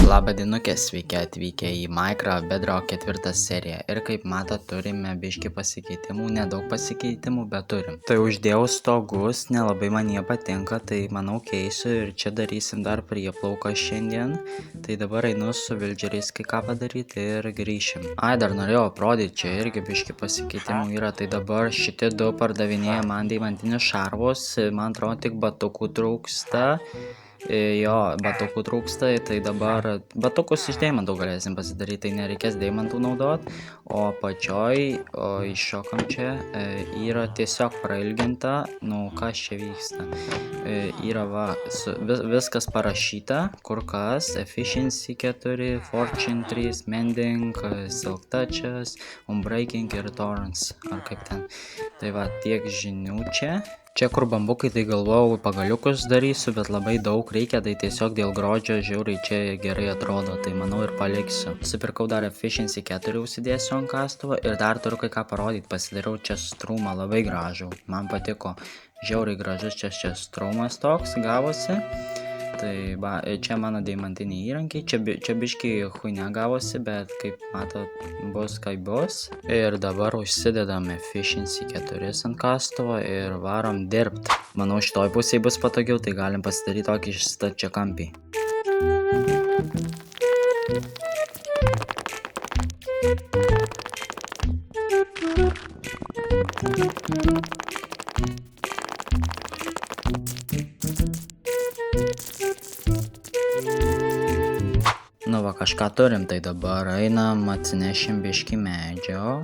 Labadienukė, sveiki atvykę į Minecraft Bedrock 4 seriją. Ir kaip matot, turime biškį pasikeitimų, nedaug pasikeitimų, bet turim. Tai uždėjau stogus, nelabai man jie patinka, tai manau keisiu ir čia darysim dar prieplauką šiandien. Tai dabar einu su vildžeriais kai ką padaryti ir grįšim. Ai, dar norėjau aprodyti, čia irgi biškį pasikeitimų yra, tai dabar šitie du pardavinėja man deimantinius šarvus, man atrodo tik batukų trūksta. Jo, batukų trūksta, tai dabar batukus iš deimantų galėsim pasidaryti, tai nereikės deimantų naudot, o apačioj, iššokam čia, yra tiesiog prailginta, nu kas čia vyksta, yra va, viskas parašyta, kur kas, efficiency 4, fortune 3, mending, silk touches, unbreaking ir thorns, ar kaip ten, tai va tiek žinių čia. Čia kur bambukai, tai galvojau pagaliukus darysiu, bet labai daug reikia, tai tiesiog dėl grožio žiauriai čia gerai atrodo, tai manau ir paliksiu. Nusipirkau dar efficiency 4 užsidėsiu ant kastuvo ir dar turiu kai ką parodyti, pasidariau čia strūmą labai gražų, man patiko, žiauriai gražus čia strūmas toks gavosi. Tai va, čia mano deimantiniai įrankiai, čia biškį huine gavosi, bet kaip matot bus kaip bus. Ir dabar užsidedam efficiency 4 ant kastuvo ir varom dirbt. Manau šitoj pusėje bus patogiau, tai galim pasidaryti tokį stačiakampį. Nu va, kažką turim, tai dabar einam, atsinešim biškį medžio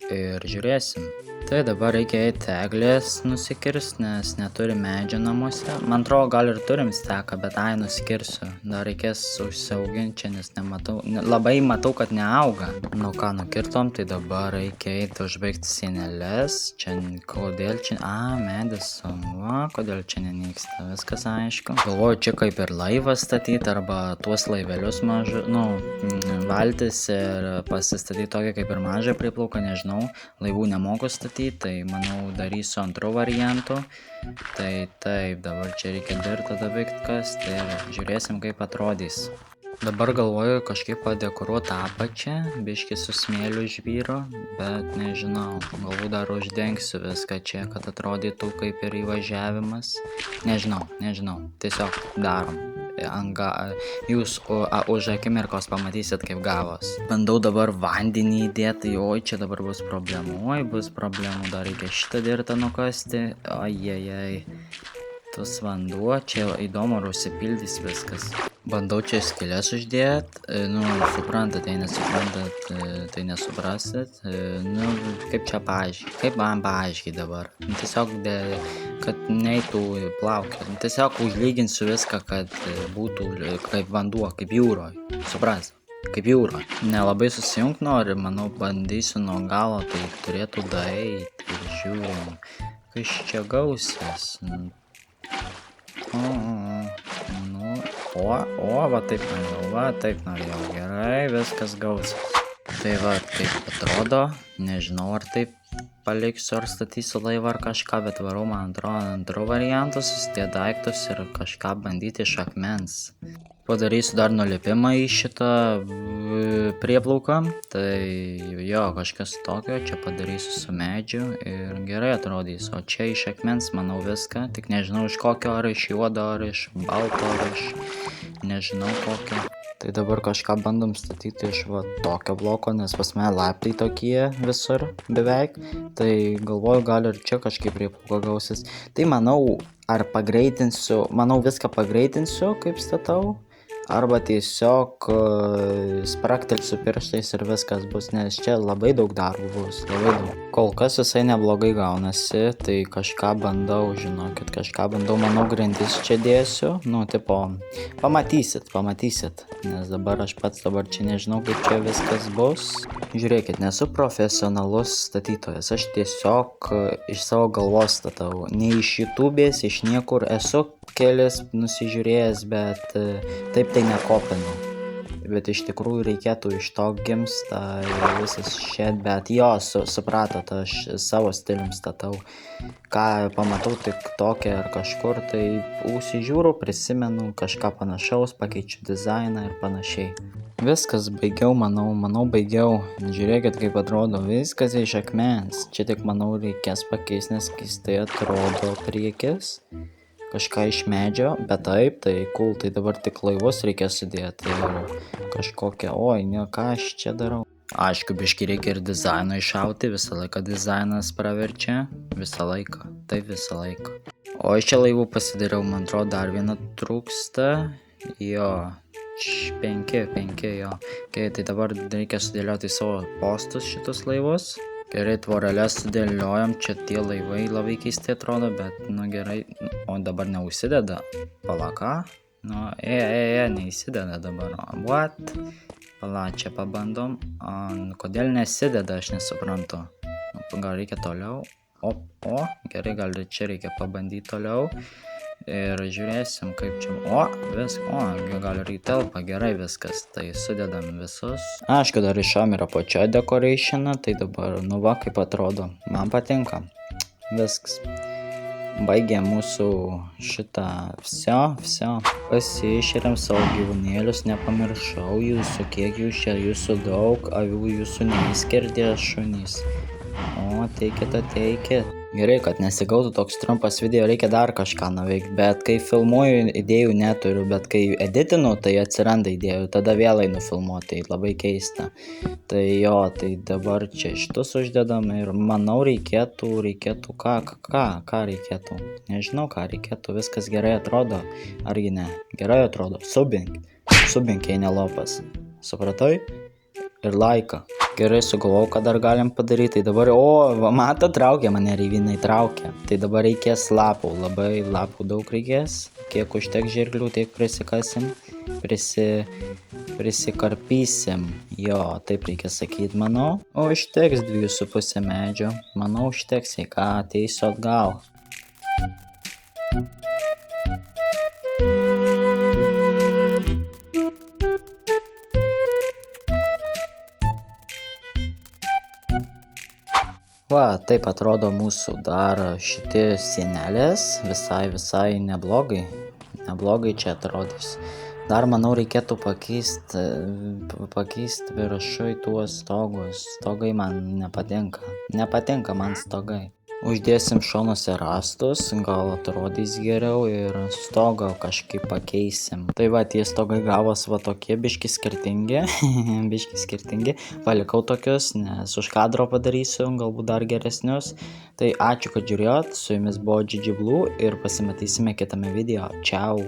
ir žiūrėsim. Tai dabar reikia eiti eglės nusikirst, nes neturim medžio namuose. Man atrodo, gal ir turim steką, bet nusikirsiu. Dar reikės užsiauginti čia, nes nematau, labai matau, kad neauga. Nu ką, nukirtom, tai dabar reikia eiti užbaigti sienelės. Čia, kodėl čia, medis, va, kodėl čia nenyksta, viskas aišku. Galvoju, čia kaip ir laivą statyti, arba tuos laivelius mažu, nu, valtis ir pasistatyti tokią kaip ir mažą priplauką, nežinau, laivų nemoku statyti. Tai manau darysiu antrų variantų. Tai taip, dabar čia reikia dirbti, tada baigti kasti ir žiūrėsim kaip atrodys. Dabar galvoju kažkaip padekoruoti apačią, biškį su smėliu žvyro, bet nežinau, galbūt dar uždengsiu viską čia, kad atrodytų kaip ir įvažiavimas. Nežinau, tiesiog darom. Jūs už akimirkos pamatysit kaip gavos. Bandau dabar vandenį įdėti, oi čia dabar bus problemų, dar reikia šitą dirtą nukasti, ojejei. Tas vanduo, čia įdomu ar užsipildys viskas. Bandau čia skylės uždėt, nu, suprantat, tai nesuprantat, tai nesuprasit, nu, kaip čia paaiškiai, kaip man paaiškiai dabar. Tiesiog, kad neitų plaukia, tiesiog užlyginsiu viską, kad būtų kaip vanduo, kaip jūroj, supras, kaip jūroj. Nelabai susijungt nori, manau, bandysiu nuo galo, tai turėtų daeiti ir žiūrim, kas čia gausis. Va taip norėjau, gerai, viskas gausis. Tai va, taip atrodo, nežinau ar taip paliksiu ar statysiu laivą ar kažką, bet varau, man atrodo, antrų variantus, susidėt daiktus ir kažką bandyti iš akmens. Padarysiu dar nulipimą į šitą prieplauką, tai jo, kažkas tokio, čia padarysiu su medžiu ir gerai atrodys, o čia iš akmens manau viską, tik nežinau iš kokio, ar iš juodo, ar iš balto, ar iš nežinau kokio. Tai dabar kažką bandom statyti iš va tokio bloko, nes pas mane laiptai tokie visur beveik, tai galvoju gal ir čia kažkaip prieplauka gausis. Tai manau, ar pagreitinsiu, manau viską pagreitinsiu, kaip statau. Arba tiesiog spraktelsiu pirštais ir viskas bus, nes čia labai daug darbų bus, labai daug. Kol kas visai neblogai gaunasi, tai kažką bandau, žinokit, manau grindis čia dėsiu, nu, tipo, pamatysit, nes dabar aš pats čia nežinau, kaip čia viskas bus. Žiūrėkit, nesu profesionalus statytojas, aš tiesiog iš savo galvos statau, ne iš YouTube'ės, iš niekur esu kelis nusižiūrėjęs, bet taip tai nekopinu. bet iš tikrųjų reikėtų iš to gimsta visas šit, bet jo, supratot, aš savo stilium statau. Ką pamatau tik tokia ar kažkur, tai užsižiūriu, prisimenu kažką panašaus, pakeičiu dizainą ir panašiai. Viskas, baigiau, manau baigiau. Žiūrėkit, kaip atrodo, viskas iš akmens. Čia tik, manau, reikės pakeisti, nes keistai atrodo priekis. Kažką iš medžio, bet taip, tai cool, tai dabar tik laivus reikės sudėti ir kažkokią, oi, ne, ką aš čia darau. Aišku, biškį reikia ir dizainą iššauti, visą laiką dizainas praverčia, visą laiką, taip visą laiką. O iš čia laivų pasidariau, man atrodo, dar vieną trūksta, jo. 5, jo. Okay, tai dabar reikia sudėlioti savo postus šitus laivus. Gerai, tvorelės sudėliojam, čia tie laivai labai keistai atrodo, bet, nu gerai, o dabar neužsideda. Palaka? Nu, neįsideda dabar. What? Pala, čia pabandom. Kodėl nesideda, aš nesuprantu. Gal reikia toliau? Gerai, gal čia reikia pabandyti toliau. Ir žiūrėsim, kaip čia... gal ir įtelpa, gerai viskas, tai sudedam visus. Aišku, dar išam yra pačia decoration, tai dabar, nu va, kaip atrodo, man patinka. Viskas. Baigė mūsų šitą viso. Pasišeriam savo gyvūnėlius, nepamiršau jūsų, kiek jūs čia, jūsų daug, avių jūsų neįskerdė šunys. Teikit. Gerai, kad nesigautų toks trumpas video, reikia dar kažką nuveikti, bet kai filmuoju, idėjų neturiu, bet kai editinu, tai atsiranda idėjų, tada vėl einu filmuoti, tai labai keista. Tai jo, tai dabar čia šitus uždedam ir manau reikėtų ką reikėtų, nežinau ką reikėtų, viskas gerai atrodo, argi ne, gerai atrodo, subink, jei nelopas, supratai? Ir laiką. Gerai, sugalvojau, ką dar galim padaryti. Tai dabar, mato, traukia mane, ryvinai traukia. Tai dabar reikės lapų, labai lapų daug reikės. Kiek užteks žirglių, tiek prisikasim, prisikarpysim. Jo, taip reikia sakyti, manau. O užteks 2,5 medžio. Manau, užteks, jei ką, ateisiu atgal. Va, taip atrodo mūsų dar šitie sienelės, visai neblogai čia atrodys. Dar, manau, reikėtų pakeisti viršui tuos stogus. Stogai man nepatinka man stogai. Uždėsim šonuose rąstus, gal atrodys geriau ir stogą kažkaip pakeisim. Tai va, tie stogai gavos va tokie biški skirtingi, palikau tokius, nes už kadro padarysiu, galbūt dar geresnius. Tai ačiū, kad žiūrėjot, su jumis buvo GG Blue ir pasimatysime kitame video. Čiau!